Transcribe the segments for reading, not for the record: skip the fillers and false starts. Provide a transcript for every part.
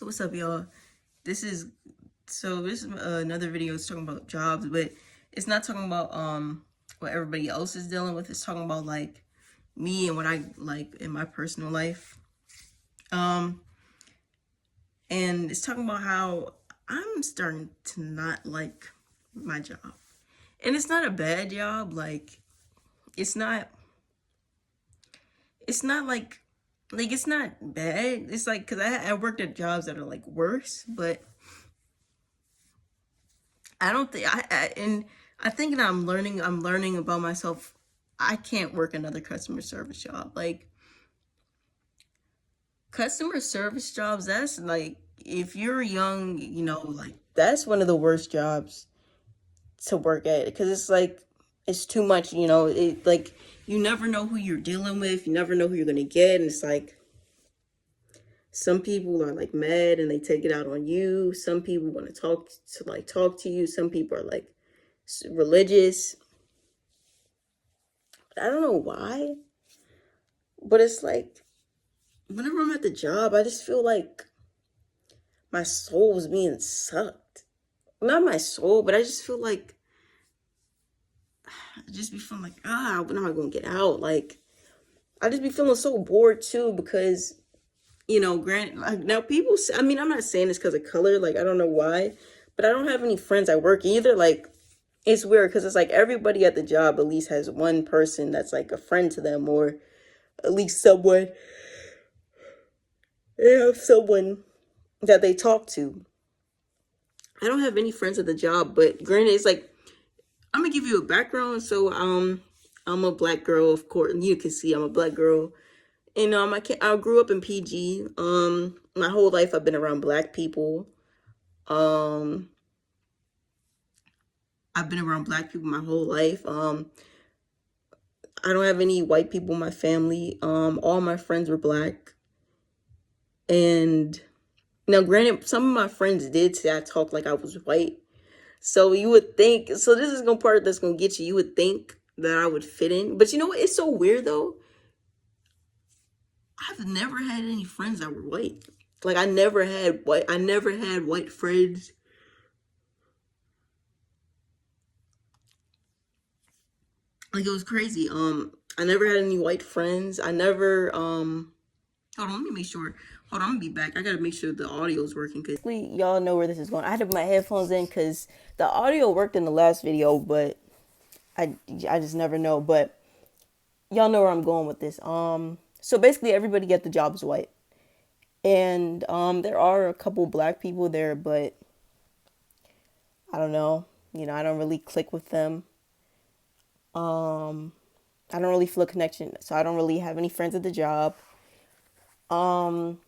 So what's up, y'all? This is another video. It's talking about jobs, but it's not talking about what everybody else is dealing with. It's talking about like me and what I like in my personal life. Um, and it's talking about how I'm starting to not like my job, and it's not a bad job. Like it's not. It's not like it's not bad. It's like because I worked at jobs that are like worse, but I don't think and I think that I'm learning about myself. I can't work another customer service job. Like customer service jobs, that's like if you're young, like that's one of the worst jobs to work at because it's like it's too much, it like you never know who you're dealing with, you never know who you're going to get, and it's like some people are like mad and they take it out on you. Some people want to talk to you. Some people are like religious. I don't know why, but it's like whenever I'm at the job, I just feel like my soul is being sucked. Not my soul, but I just feel like I just be feeling like when am I gonna get out? Like I just be feeling so bored too because grant like now people. I mean, I'm not saying this because of color. Like I don't know why, but I don't have any friends at work either. Like it's weird because it's like everybody at the job at least has one person that's like a friend to them or at least someone they have someone that they talk to. I don't have any friends at the job, but granted, it's like I'm gonna give you a background. So, I'm a black girl, of course. You can see I'm a black girl, and I grew up in PG. My whole life I've been around black people. Um, I've been around black people my whole life. I don't have any white people in my family. All my friends were black, and now, granted, some of my friends did say I talked like I was white. So you would think, so this is gonna part that's gonna get you. You would think that I would fit in, but you know what? It's so weird though. I've never had any friends that were white. Like I never had white. I never had white friends. Like it was crazy. I never had any white friends. I never. Hold on, let me make sure. Hold on, I'm gonna be back. I gotta make sure the audio is working. Cause y'all know where this is going. I had to put my headphones in because the audio worked in the last video, but I just never know. But y'all know where I'm going with this. So basically everybody at the job is white. And there are a couple black people there, but I don't know. I don't really click with them. Um I don't really feel a connection. So I don't really have any friends at the job. Um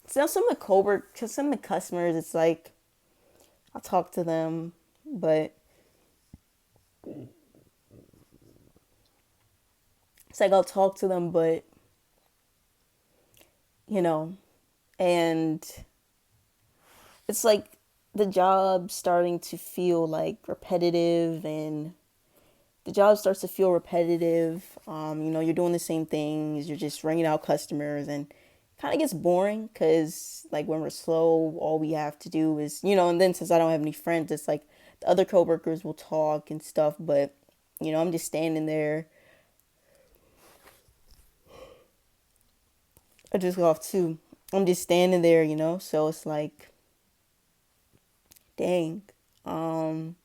so some of the coworkers, some of the customers, it's like I'll talk to them, but it's like I'll talk to them, but you know, and it's like the job starting to feel like repetitive and the job starts to feel repetitive. You're doing the same things, you're just ringing out customers and kind of gets boring because like when we're slow, all we have to do is, and then since I don't have any friends, it's like the other coworkers will talk and stuff, but I'm just standing there. I just got off too. I'm just standing there, so it's like, dang. Um,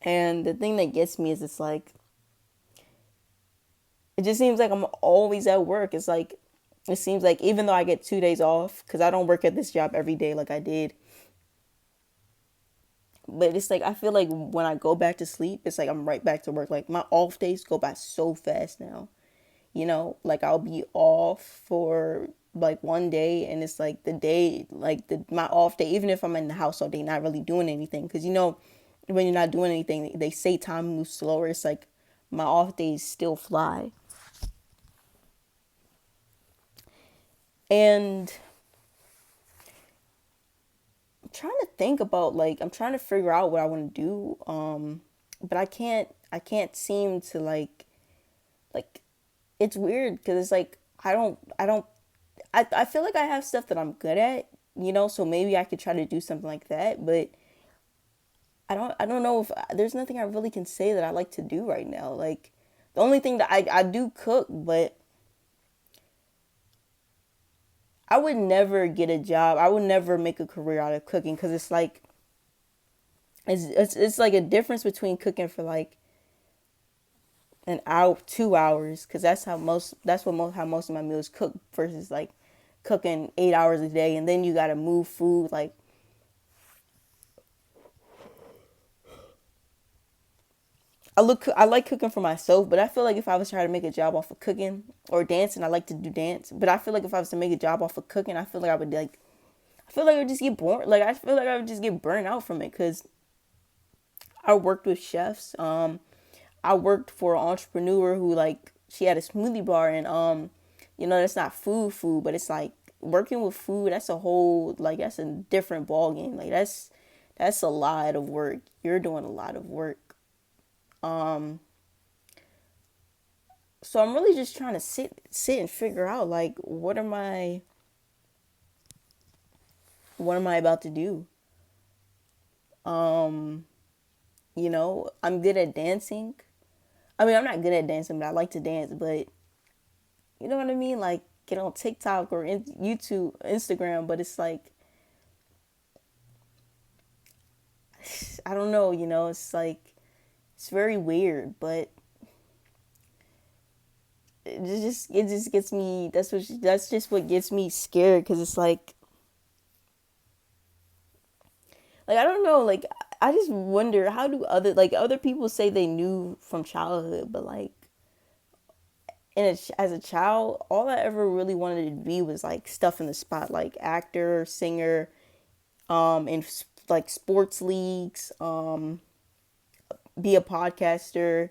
and the thing that gets me is it's like, it just seems like I'm always at work. It's like, it seems like even though I get 2 days off, because I don't work at this job every day like I did, but it's like, I feel like when I go back to sleep, it's like I'm right back to work. Like my off days go by so fast now. Like I'll be off for like one day and it's like the day, like my off day, even if I'm in the house all day, not really doing anything. Because, when you're not doing anything, they say time moves slower. It's like my off days still fly. And I'm trying to think about like I'm trying to figure out what I want to do. But I can't seem to like it's weird because it's like I don't I feel like I have stuff that I'm good at, so maybe I could try to do something like that, but I don't know if there's nothing I really can say that I like to do right now. Like the only thing that I do cook, but I would never get a job. I would never make a career out of cooking because it's like it's like a difference between cooking for like an hour, 2 hours, because how most of my meals cook versus like cooking 8 hours a day, and then you gotta move food. Like I like cooking for myself, but I feel like if I was trying to make a job off of cooking or dancing, I like to do dance. But I feel like if I was to make a job off of cooking, I feel like I would just get bored. Like I feel like I would just get burnt out from it because I worked with chefs. I worked for an entrepreneur who like she had a smoothie bar, and that's not food, but it's like working with food. That's a whole like that's a different ball game. Like that's a lot of work. You're doing a lot of work. Um, so I'm really just trying to sit and figure out like what am I about to do? Um, I'm good at dancing. I mean, I'm not good at dancing, but I like to dance. But you know what I mean? Like get on TikTok or YouTube, Instagram. But it's like I don't know. It's like it's very weird, but it just gets me. That's just what gets me scared because it's like I don't know. Like I just wonder how do other people say they knew from childhood, but like as a child, all I ever really wanted to be was like stuff in the spot, like actor, singer, in like sports leagues, be a podcaster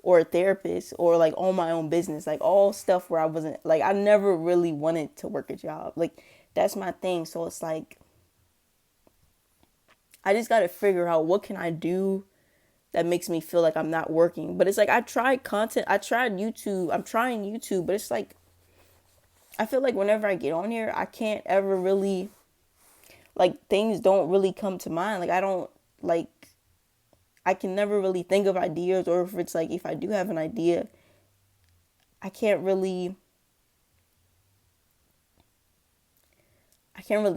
or a therapist or like own my own business, like all stuff where I wasn't like I never really wanted to work a job. Like that's my thing. So it's like I just got to figure out what can I do that makes me feel like I'm not working. But it's like I tried YouTube. I'm trying YouTube, but it's like I feel like whenever I get on here, I can't ever really like things don't really come to mind. Like I don't like I can never really think of ideas, or if it's like if I do have an idea, I can't really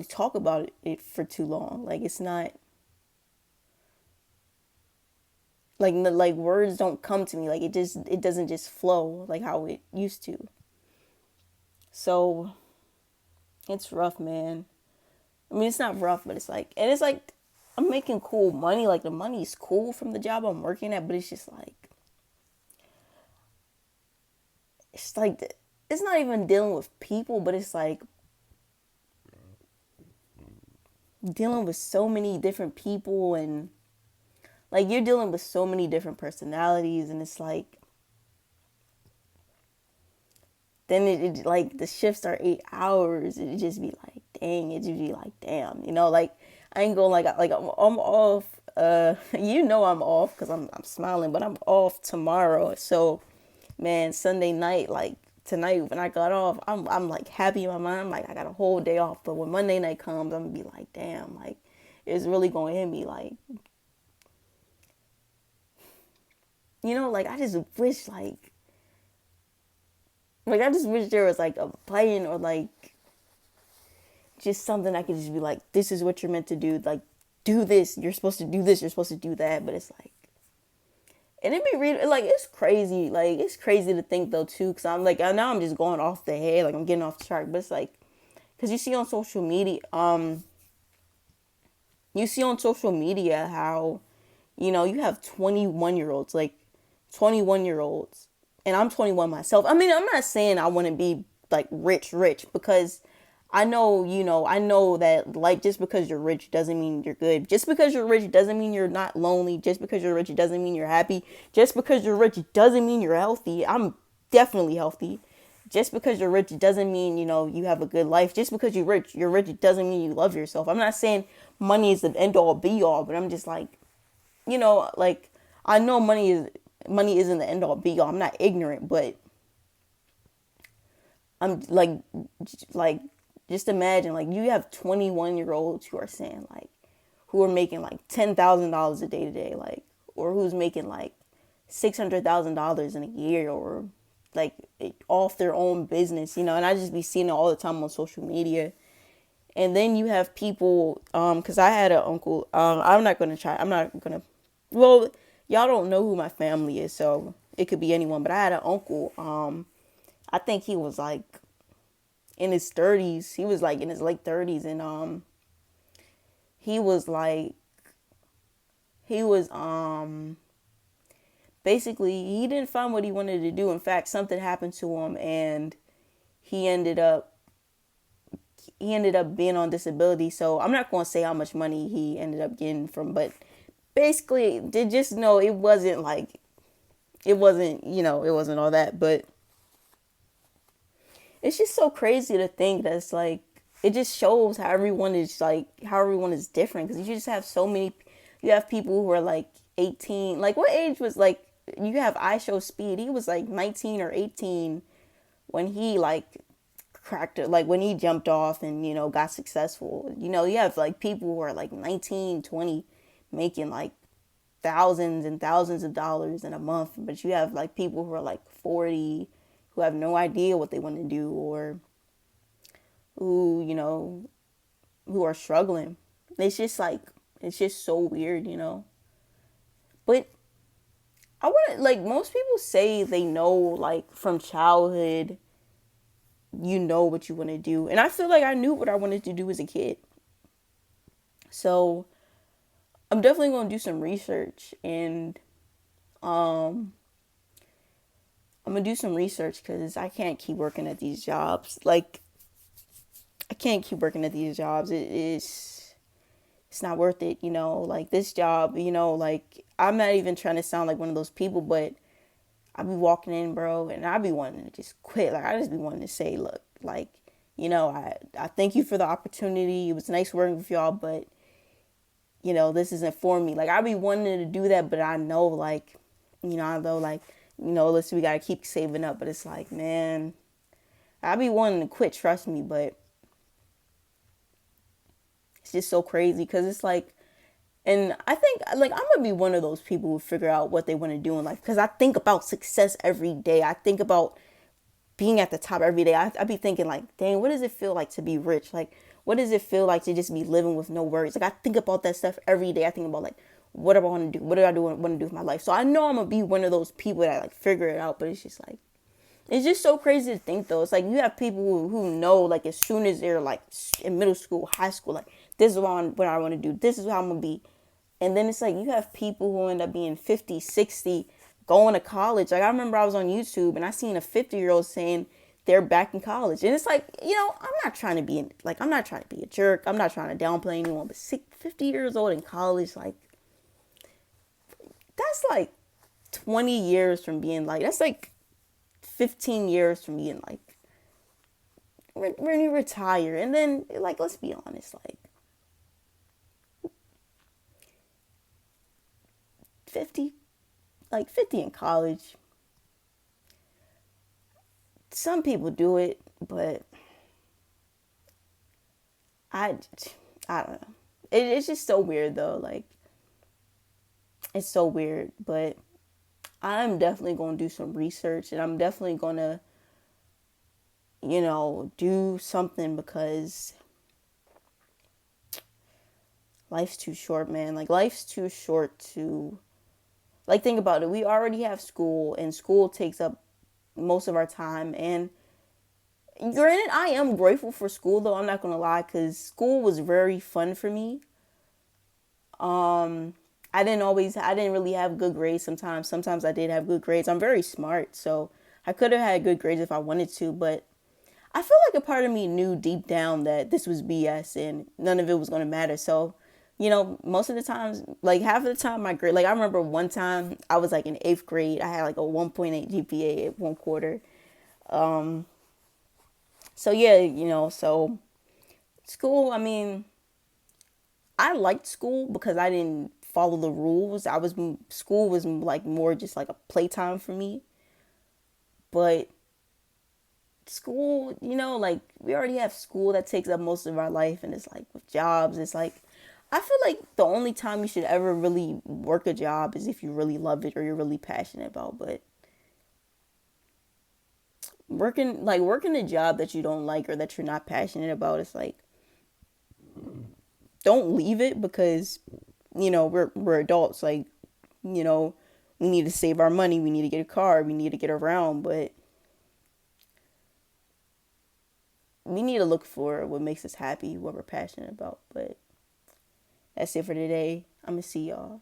talk about it for too long. Like it's not like words don't come to me. Like it doesn't just flow like how it used to. So it's rough, man. I mean, it's not rough, but it's like I'm making cool money. Like the money's cool from the job I'm working at, but it's just like it's like it's not even dealing with people, but it's like dealing with so many different people, and like you're dealing with so many different personalities, and it's like then it like the shifts are 8 hours. It just be like dang. It just be like damn. Like I ain't going like I'm off. I'm off because I'm smiling, but I'm off tomorrow. So man, Sunday night like tonight when I got off, I'm like happy in my mind. I'm like I got a whole day off. But when Monday night comes, I'm gonna be like damn. Like it's really gonna hit me. Like like I just wish like I just wish there was like a plan or like just something I could just be like, this is what you're meant to do. Like, do this. You're supposed to do this. You're supposed to do that. But it's like, and it be really like it's crazy. Like it's crazy to think though too, because I'm like now I'm just going off the head. Like I'm getting off the track. But it's like, because you see on social media how, you have 21-year-olds, like 21-year-olds, and I'm 21 myself. I mean, I'm not saying I want to be like rich because I know that like just because you're rich doesn't mean you're good. Just because you're rich doesn't mean you're not lonely. Just because you're rich doesn't mean you're happy. Just because you're rich doesn't mean you're healthy. I'm definitely healthy. Just because you're rich doesn't mean, you have a good life. Just because you're rich doesn't mean you love yourself. I'm not saying money is the end all be all, but I'm just like, like I know money isn't the end all be all. I'm not ignorant, but I'm like, just imagine, like, you have 21-year-olds who are saying, like, who are making like $10,000 a day today, like, or who's making like $600,000 in a year, or like off their own business, and I just be seeing it all the time on social media. And then you have people, because I had an uncle. I'm not gonna. Well, y'all don't know who my family is, so it could be anyone. But I had an uncle. I think he was like in his 30s. He was like in his late 30s, and he was like he was basically, he didn't find what he wanted to do. In fact, something happened to him, and he ended up being on disability. So I'm not going to say how much money he ended up getting from, but basically, just know it wasn't like, it wasn't all that. But it's just so crazy to think that it's like, it just shows how everyone is different, because you just have so many. You have people who are like 18. Like, what age was, like, you have IShowSpeed. He was like 19 or 18 when he like cracked it, like when he jumped off and got successful. You have like people who are like 19, 20, making like thousands and thousands of dollars in a month. But you have like people who are like 40, who have no idea what they want to do, or who who are struggling. It's just so weird. But I want to, like, most people say they know, like, from childhood, what you want to do. And I feel like I knew what I wanted to do as a kid. So I'm definitely going to do some research, and I'm going to do some research, because I can't keep working at these jobs. Like, I can't keep working at these jobs. It's not worth it, like this job, like, I'm not even trying to sound like one of those people, but I be walking in, bro, and I be wanting to just quit. Like, I just be wanting to say, look, like, I thank you for the opportunity. It was nice working with y'all, but, this isn't for me. Like, I be wanting to do that, but I know, like, listen, we got to keep saving up. But it's like, man, I be wanting to quit, trust me, but it's just so crazy, because it's like, and I think, like, I'm gonna be one of those people who figure out what they want to do in life, because I think about success every day. I think about being at the top every day. I be thinking, like, dang, what does it feel like to be rich? Like, what does it feel like to just be living with no worries? Like, I think about that stuff every day. I think about, like, what do I want to do? What do I want to do with my life? So I know I'm gonna be one of those people that like figure it out. But it's just like, it's just so crazy to think, though. It's like, you have people who know, like, as soon as they're like in middle school, high school, like, this is what I want to do. This is how I'm gonna be. And then it's like, you have people who end up being 50, 60, going to college. Like, I remember I was on YouTube and I seen a 50-year-old saying they're back in college. And it's like, I'm not trying to be I'm not trying to be a jerk. I'm not trying to downplay anyone, but 50 years old in college, like, that's like 20 years from being like, that's like 15 years from being like, when you retire. And then, like, let's be honest, like, 50, like 50 in college. Some people do it, but I, I don't know. It's just so weird, though. Like, it's so weird. But I'm definitely going to do some research, and I'm definitely going to, do something, because life's too short, man. Like, life's too short to, like, think about it. We already have school, and school takes up most of our time. And granted, I am grateful for school, though. I'm not gonna lie, because school was very fun for me. I didn't really have good grades sometimes. Sometimes I did have good grades. I'm very smart, so I could have had good grades if I wanted to. But I feel like a part of me knew deep down that this was BS and none of it was gonna matter. So, most of the times, like half of the time, my grade, like, I remember one time I was like in eighth grade. I had like a 1.8 GPA at one quarter. So yeah, so school, I mean, I liked school because I didn't follow the rules. School was like more just like a playtime for me. But school, you know, like we already have school that takes up most of our life, and it's like with jobs, it's like I feel like the only time you should ever really work a job is if you really love it or you're really passionate about. But working a job that you don't like or that you're not passionate about, it's like don't leave it because we're adults. Like, you know, we need to save our money, we need to get a car, we need to get around, but we need to look for what makes us happy, what we're passionate about. But that's it for today. I'm gonna see y'all.